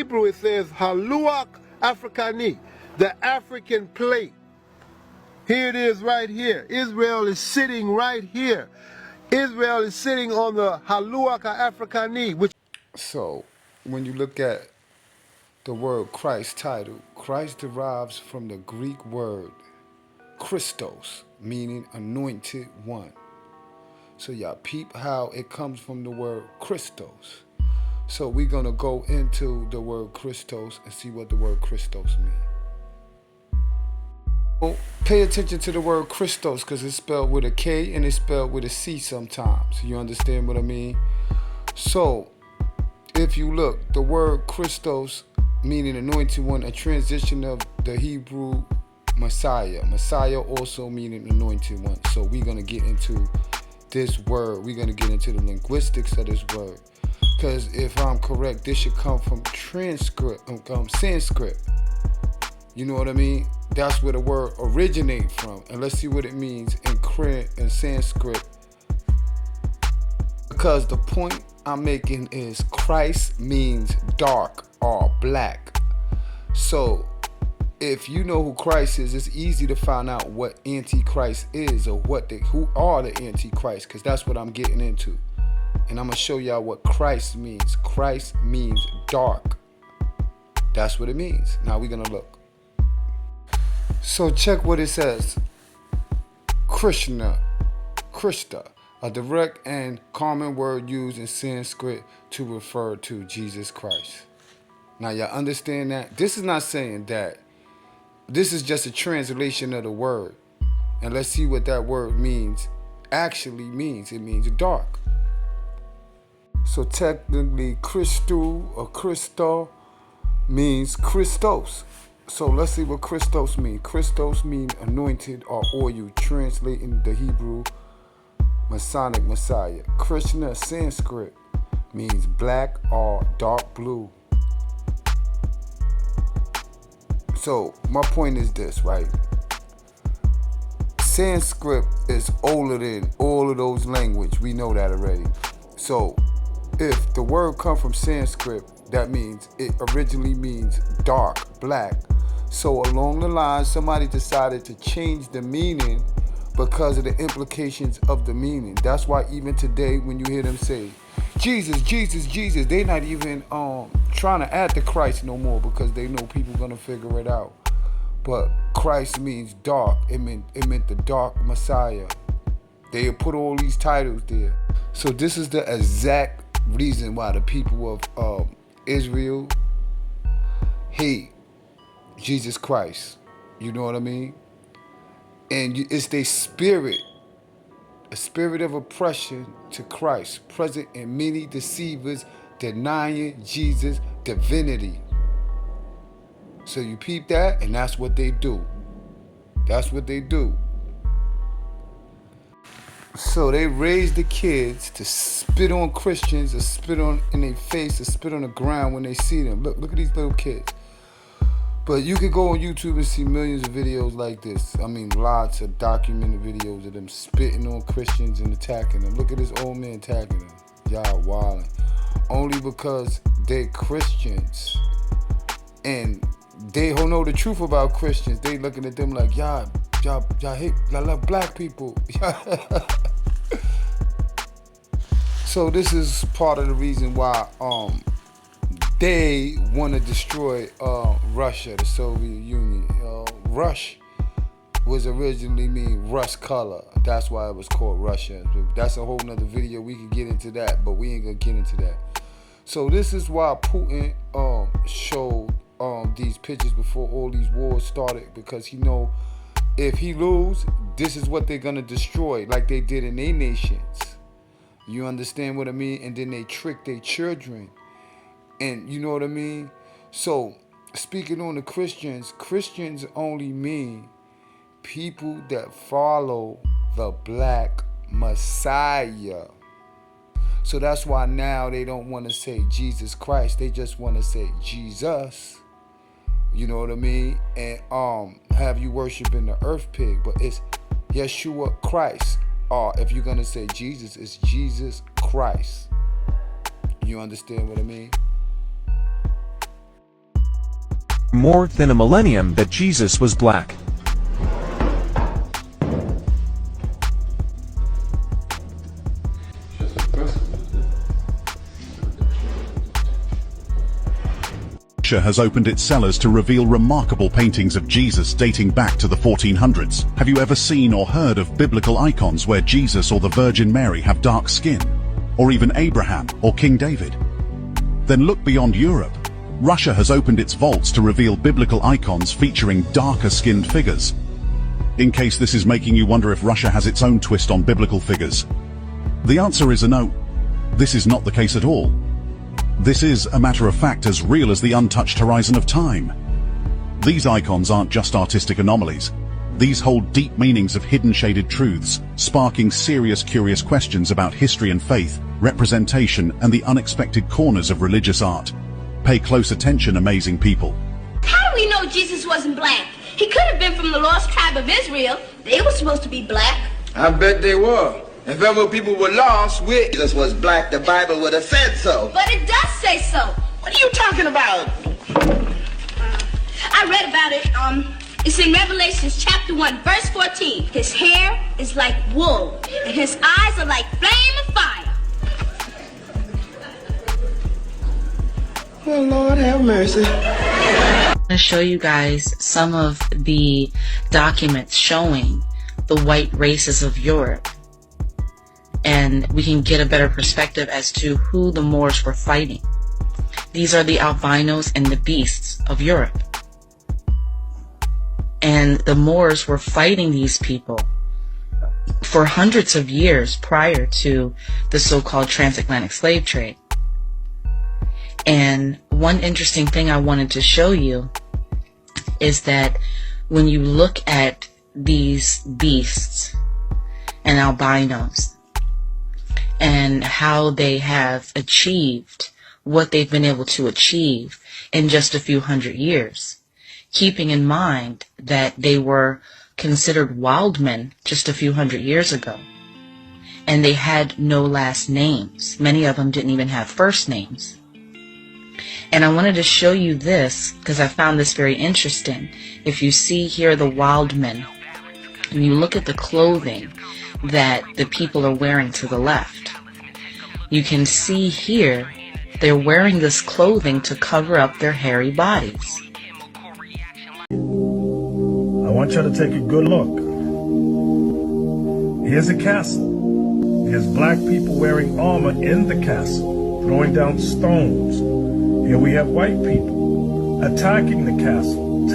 Hebrew it says Haluach Africani, the African plate. Here it is right here. Israel is sitting right here. Israel is sitting on the Haluach Africani, which. So, when you look at the word Christ title, Christ derives from the Greek word Christos, meaning anointed one. So y'all peep how it comes from the word Christos. So we're going to go into the word Christos and see what the word Christos means. Well, pay attention to the word Christos because it's spelled with a K and it's spelled with a C sometimes. You understand what I mean? So if you look, the word Christos, meaning anointed one, a transition of the Hebrew Messiah. Messiah also meaning anointed one. So we're going to get into this word. We're going to get into the linguistics of this word. Because if I'm correct, this should come from Sanskrit. You know what I mean? That's where the word originates from. And let's see what it means in Sanskrit. Because the point I'm making is Christ means dark or black. So if you know who Christ is, it's easy to find out what Antichrist is or who are the Antichrist, because that's what I'm getting into. And I'm going to show y'all what Christ means. Christ means dark. That's what it means. Now we're going to look. So check what it says. Krishna, a direct and common word used in Sanskrit to refer to Jesus Christ. Now y'all understand that? This is not saying that. This is just a translation of the word. And let's see what that word means. Actually means. It means dark. So technically, Christou or Christo means Christos. So let's see what Christos means. Christos means anointed or oil, translating the Hebrew Masonic Messiah. Krishna, Sanskrit, means black or dark blue. So my point is this, right? Sanskrit is older than all of those languages. We know that already. So if the word comes from Sanskrit, that means it originally means dark, black. So along the line, somebody decided to change the meaning because of the implications of the meaning. That's why even today when you hear them say, Jesus, Jesus, Jesus, they're not even trying to add the Christ no more because they know people gonna figure it out. But Christ means dark. It meant the dark Messiah. They put all these titles there. So this is the exact reason why the people of Israel hate Jesus Christ. You know what I mean? And it's their spirit, a spirit of oppression to Christ, present in many deceivers denying Jesus' divinity. So you peep that, and that's what they do. That's what they do. So they raise the kids to spit on Christians, or spit on in their face, or spit on the ground when they see them. Look at these little kids. But you can go on YouTube and see millions of videos like this. I mean, lots of documented videos of them spitting on Christians and attacking them. Look at this old man attacking them. Y'all wilding. Only because they Christians. And they don't know the truth about Christians. They looking at them like, y'all hate, y'all love black people. So this is part of the reason why they want to destroy Russia, the Soviet Union. Rush was originally mean rust color. That's why it was called Russia. That's a whole nother video. We can get into that, but we ain't gonna get into that. So this is why Putin showed these pictures before all these wars started, because he know if he lose, this is what they're gonna destroy, like they did in their nations. You understand what I mean? And then they trick their children. And you know what I mean? So, speaking on the Christians only mean people that follow the black Messiah. So that's why now they don't want to say Jesus Christ. They just want to say Jesus. You know what I mean? And have you worshiping the earth pig. But it's Yeshua Christ. Or if you're going to say Jesus, it's Jesus Christ. You understand what I mean? more than a millennium that Jesus was black. Russia has opened its cellars to reveal remarkable paintings of Jesus dating back to the 1400s. Have you ever seen or heard of biblical icons where Jesus or the Virgin Mary have dark skin? Or even Abraham or King David? Then look beyond Europe. Russia has opened its vaults to reveal biblical icons featuring darker-skinned figures. In case this is making you wonder if Russia has its own twist on biblical figures, the answer is a no. This is not the case at all. This is, a matter of fact, as real as the untouched horizon of time. These icons aren't just artistic anomalies. These hold deep meanings of hidden shaded truths, sparking serious, curious questions about history and faith, representation, and the unexpected corners of religious art. Pay close attention, amazing people. How do we know Jesus wasn't black? He could have been from the lost tribe of Israel. They were supposed to be black. I bet they were. If ever people were lost, Jesus was black, the Bible would have said so. But it does say so. What are you talking about? I read about it. It's in Revelation chapter 1, verse 14. His hair is like wool, and his eyes are like flame of fire. Oh, Lord have mercy. I'm going to show you guys some of the documents showing the white races of Europe, and we can get a better perspective as to who the Moors were fighting. These are the albinos and the beasts of Europe. And the Moors were fighting these people for hundreds of years prior to the so-called transatlantic slave trade. And one interesting thing I wanted to show you is that when you look at these beasts and albinos and how they have achieved what they've been able to achieve in just a few hundred years, keeping in mind that they were considered wild men just a few hundred years ago, and they had no last names. Many of them didn't even have first names. And I wanted to show you this because I found this very interesting. If you see here the wild men, and you look at the clothing that the people are wearing to the left, you can see here they're wearing this clothing to cover up their hairy bodies. I want you to take a good look. Here's a castle. Here's black people wearing armor in the castle, throwing down stones. Here we have white people attacking the castle,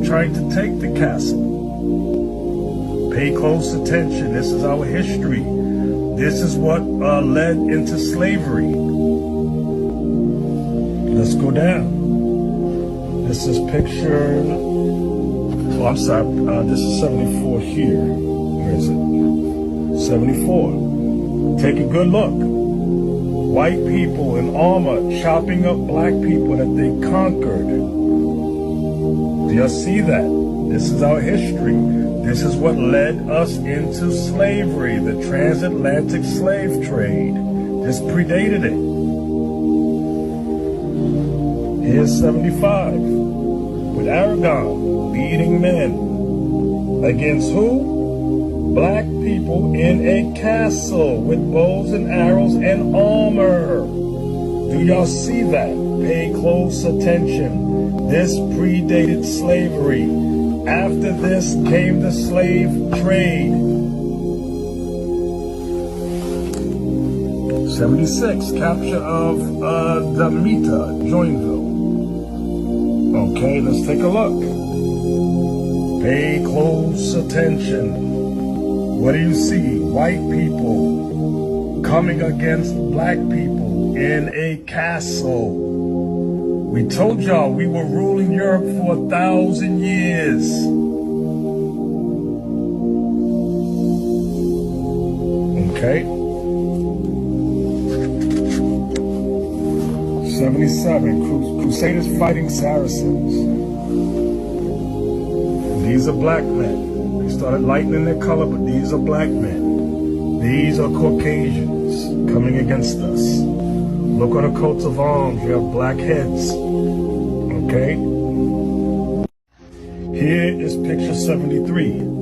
trying to take the castle. Pay close attention. This is our history. This is what led into slavery. Let's go down. This is picture, oh, I'm sorry, this is 74 here. Where is it? 74. Take a good look. White people in armor chopping up black people that they conquered. Do y'all see that? This is our history. This is what led us into slavery, the transatlantic slave trade. This predated it. Here's 75, with Aragon leading men. Against who? Black people in a castle with bows and arrows and armor. Do y'all see that? Pay close attention. This predated slavery. After this came the slave trade. 76, capture of Damietta, Joinville. Okay, let's take a look. Pay close attention. What do you see? White people coming against black people in a castle. We told y'all we were ruling Europe for 1,000 years. Okay. 77, Crusaders fighting Saracens. These are black men. They started lightening their color, but these are black men. These are Caucasians coming against us. Look on the coats of arms, you have black heads. Okay? Here is picture 73.